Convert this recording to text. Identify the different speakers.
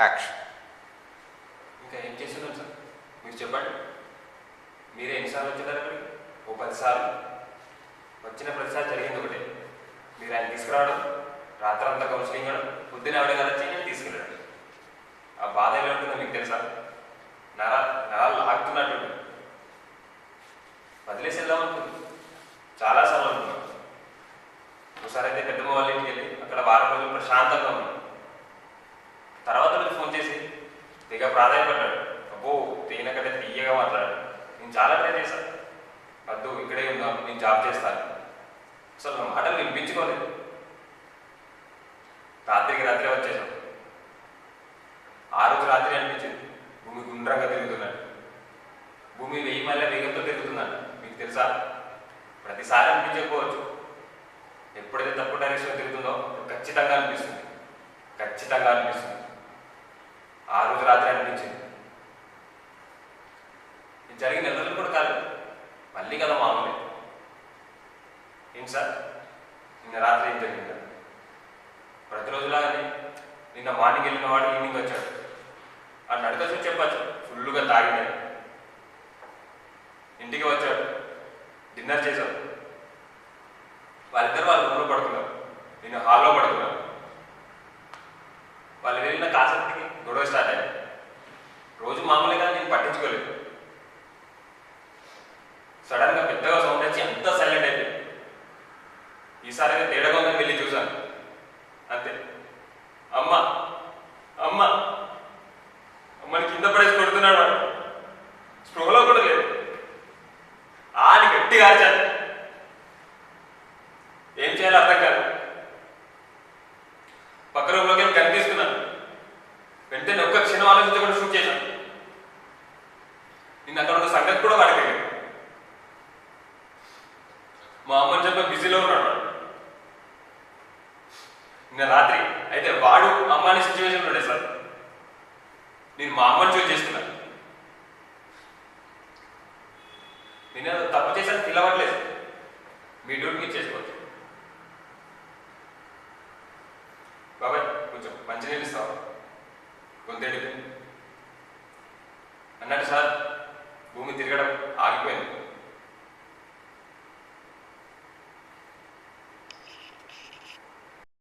Speaker 1: Action.
Speaker 2: ఇంకా ఏం చేస్తున్నాం సార్ మీరు చెప్పండి. మీరే ఎన్నిసార్లు వచ్చారు అక్కడికి? ఓ 10 సార్లు. వచ్చిన ప్రతిసారి జరిగింది ఒకటే, మీరు ఆయన తీసుకురావడం, రాత్రంతా కౌన్సిలింగ్ ఇవ్వడం, పొద్దున ఆవిడ కలిసి నేను తీసుకెళ్ళడం. ఆ బాధ ఎలా ఉంటుందో మీకు తెలుసా? నరాలు లాగుతున్నట్టు వదిలేసి వెళ్దామనుకుంది. చాలాసార్లు అనుకున్నాం. ఒకసారి అయితే పెద్దమ్మ వాళ్ళ ఇంటికి వెళ్ళి అక్కడ వారం రోజులు ప్రశాంతంగా ఉన్నాం. తర్వాత రోజు ఫోన్ చేసి తెగ ప్రాధాన్యపడ్డాడు. అబ్బో తేనకంటే తీయగా మాట్లాడాడు. నేను చాలా ట్రై చేశాను, వద్దు ఇక్కడే ఉందాం, నేను జాబ్ చేస్తాను. అసలు నా మాటలు వినిపించుకోలేదు. రాత్రికి రాత్రి వచ్చేసాం. ఆ రోజు రాత్రి అనిపించింది భూమి గుండ్రంగా తిరుగుతున్నాడు. భూమి 1000 మైళ్ళ వేగంతో తిరుగుతున్నాడు. మీకు తెలుసా? ప్రతిసారి అనిపించకపోవచ్చు. ఎప్పుడైతే తప్పు డైరెక్షన్లో తిరుగుతుందో ఖచ్చితంగా అనిపిస్తుంది. ఖచ్చితంగా అనిపిస్తుంది. ఆ రోజు రాత్రి అనిపించింది. ఇది జరిగిన 2 రోజులు కూడా కాదు, మళ్ళీ కదా మామూలే. ఏంటి సార్ నిన్న రాత్రి ఏం జరిగిందా? ప్రతిరోజులాగానే నిన్న మార్నింగ్ వెళ్ళిన వాడు ఈవినింగ్ వచ్చాడు. ఆ నడకసి చెప్పచ్చు ఫుల్గా తాగినాయి. ఇంటికి వచ్చాడు, డిన్నర్ చేశాడు. వాళ్ళిద్దరు వాళ్ళ రూమ్లో పడుతున్నారు, నేను హాల్లో పడుతున్నాను. వాళ్ళు వెళ్ళిన కాసేపటికి గొడవ స్టార్ట్ అయ్యాయి. రోజు మామూలుగా నేను పట్టించుకోలేదు. సడన్గా పెద్దగా సౌండ్ వచ్చి అంతా సైలెంట్ అయిపోయింది. ఈసారి తేడాగా ఉందని వెళ్ళి చూశాను, అంతే. అమ్మ అమ్మ అమ్మని కింద పడేసి కొడుతున్నాడు వాడు. స్పృహలో కూడా లేదు. ఆని గట్టిగా అరిచాను. ఏం చేయాలో అర్థం కాదు. పక్క రూమ్లోకి వెళ్ళి కనిపిస్తున్నాను. వెంటనే ఒక్క క్షణం ఆలోచించకుండా షూట్ చేశాను. నిన్న అక్కడ ఉన్న సంగతి కూడా వాడికి తెలియదు. మా అమ్మని చెప్పి బిజీలో ఉన్నాడు. నిన్న రాత్రి అయితే వాడు అమ్మాని సిచ్యువేషన్ ఉండే సార్. నేను మా అమ్మని చూసి చేసుకున్నాను. నేను తప్పు చేశాను పిలవట్లేదు. మీ డ్యూటీ మీరు చేసుకోవచ్చు. బాబాయ్ కొంచెం మంచినీళ్ళు ఇస్తావా? గొంతేడి అన్నట్టు సార్ భూమి తిరగడం ఆగిపోయింది.